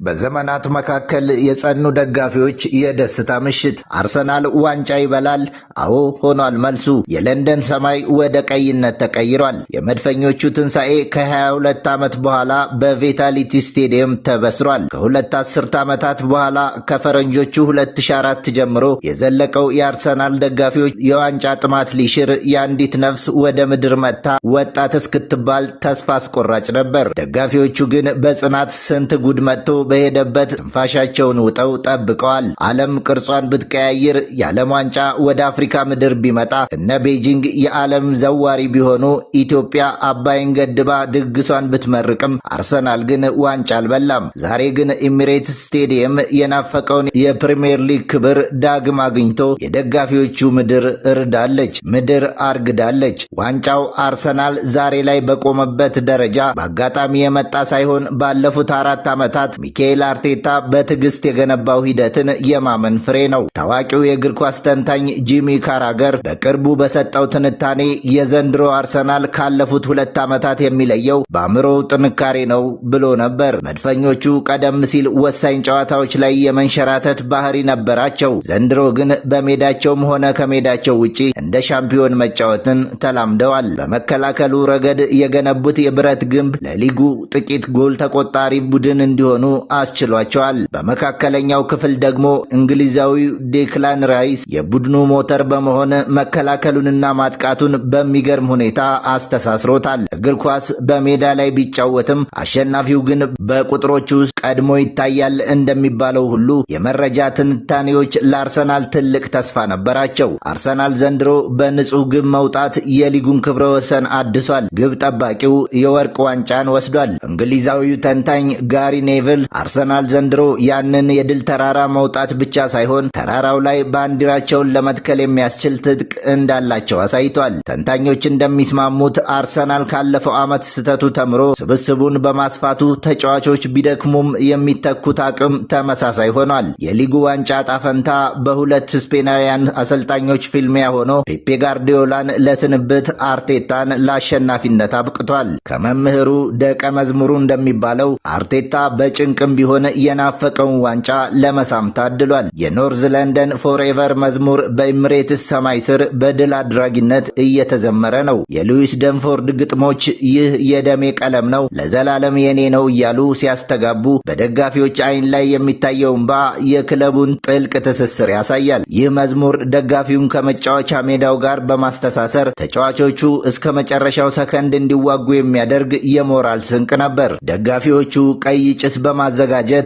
በዘመናት መካከል የጸኑ ደጋፊዎች የደስታ ምሽት። አርሰናል ዋንጫ ይበላል? አዎ ሆኗል መልሱ። የለንደን ሰማይ ወደ ቀይነት ተቀይሯል። የመድፈኞቹ ትንሣኤ ከ22 ዓመት በኋላ በቪታሊቲ ስቴዲየም ተበስሯል። ከሁለት አስርት ዓመታት በኋላ ከፈረንጆቹ 2004 ጀምሮ የዘለቀው የአርሰናል ደጋፊዎች የዋንጫ ጥማት ሊሽር የአንዲት ነፍስ ወደ ምድር መጥታ ወጣት እስክትባል ተስፋ አስቆራጭ ነበር። ደጋፊዎቹ ግን በጽናት ስንት ጉድ መጥቶ በሄደበት ትንፋሻቸውን ውጠው ጠብቀዋል። ዓለም ቅርጿን ብትቀያይር፣ የዓለም ዋንጫ ወደ አፍሪካ ምድር ቢመጣ፣ እነ ቤጂንግ የዓለም ዘዋሪ ቢሆኑ፣ ኢትዮጵያ አባይን ገድባ ድግሷን ብትመርቅም አርሰናል ግን ዋንጫ አልበላም። ዛሬ ግን ኤሚሬትስ ስቴዲየም የናፈቀውን የፕሪሚየር ሊግ ክብር ዳግም አግኝቶ የደጋፊዎቹ ምድር እርዳለች፣ ምድር አርግዳለች። ዋንጫው አርሰናል ዛሬ ላይ በቆመበት ደረጃ በአጋጣሚ የመጣ ሳይሆን ባለፉት 4 ዓመታት ሚካኤል አርቴታ በትዕግስት የገነባው ሂደትን የማመን ፍሬ ነው። ታዋቂው የእግር ኳስ ተንታኝ ጂሚ ካራገር በቅርቡ በሰጠው ትንታኔ የዘንድሮ አርሰናል ካለፉት 2 ዓመታት የሚለየው በአእምሮው ጥንካሬ ነው ብሎ ነበር። መድፈኞቹ ቀደም ሲል ወሳኝ ጨዋታዎች ላይ የመንሸራተት ባህሪ ነበራቸው። ዘንድሮ ግን በሜዳቸውም ሆነ ከሜዳቸው ውጪ እንደ ሻምፒዮን መጫወትን ተላምደዋል። በመከላከሉ ረገድ የገነቡት የብረት ግንብ ለሊጉ ጥቂት ጎል ተቆጣሪ ቡድን እንዲሆኑ አስችሏቸዋል። በመካከለኛው ክፍል ደግሞ እንግሊዛዊው ዴክላን ራይስ የቡድኑ ሞተር በመሆን መከላከሉንና ማጥቃቱን በሚገርም ሁኔታ አስተሳስሮታል። እግር ኳስ በሜዳ ላይ ቢጫወትም አሸናፊው ግን በቁጥሮቹ ውስጥ ቀድሞ ይታያል እንደሚባለው ሁሉ የመረጃ ትንታኔዎች ለአርሰናል ትልቅ ተስፋ ነበራቸው። አርሰናል ዘንድሮ በንጹህ ግብ መውጣት የሊጉን ክብረ ወሰን አድሷል። ግብ ጠባቂው የወርቅ ዋንጫን ወስዷል። እንግሊዛዊው ተንታኝ ጋሪ ኔቭል አርሰናል ዘንድሮ ያንን የድል ተራራ መውጣት ብቻ ሳይሆን ተራራው ላይ ባንዲራቸውን ለመትከል የሚያስችል ትጥቅ እንዳላቸው አሳይቷል። ተንታኞች እንደሚስማሙት አርሰናል ካለፈው ዓመት ስህተቱ ተምሮ ስብስቡን በማስፋቱ ተጫዋቾች ቢደክሙም የሚተኩት አቅም ተመሳሳይ ሆኗል። የሊጉ ዋንጫ ጣፈንታ በሁለት ስፔናውያን አሰልጣኞች ፊልሚያ ሆኖ ፔፔ ጋርዲዮላን ለስንብት፣ አርቴታን ለአሸናፊነት አብቅቷል። ከመምህሩ ደቀ መዝሙሩ እንደሚባለው አርቴታ በጭንቅም ቢሆን የናፈቀውን ዋንጫ ለመሳም ታድሏል። የኖርዝ ለንደን ፎርኤቨር መዝሙር በኤሚሬትስ ሰማይ ስር በድል አድራጊነት እየተዘመረ ነው። የሉዊስ ደንፎርድ ግጥሞች ይህ የደሜ ቀለም ነው፣ ለዘላለም የኔ ነው እያሉ ሲያስተጋቡ በደጋፊዎች አይን ላይ የሚታየው እንባ የክለቡን ጥልቅ ትስስር ያሳያል። ይህ መዝሙር ደጋፊውን ከመጫወቻ ሜዳው ጋር በማስተሳሰር ተጫዋቾቹ እስከ መጨረሻው ሰከንድ እንዲዋጉ የሚያደርግ የሞራል ስንቅ ነበር። ደጋፊዎቹ ቀይ ጭስ በማዘጋጀት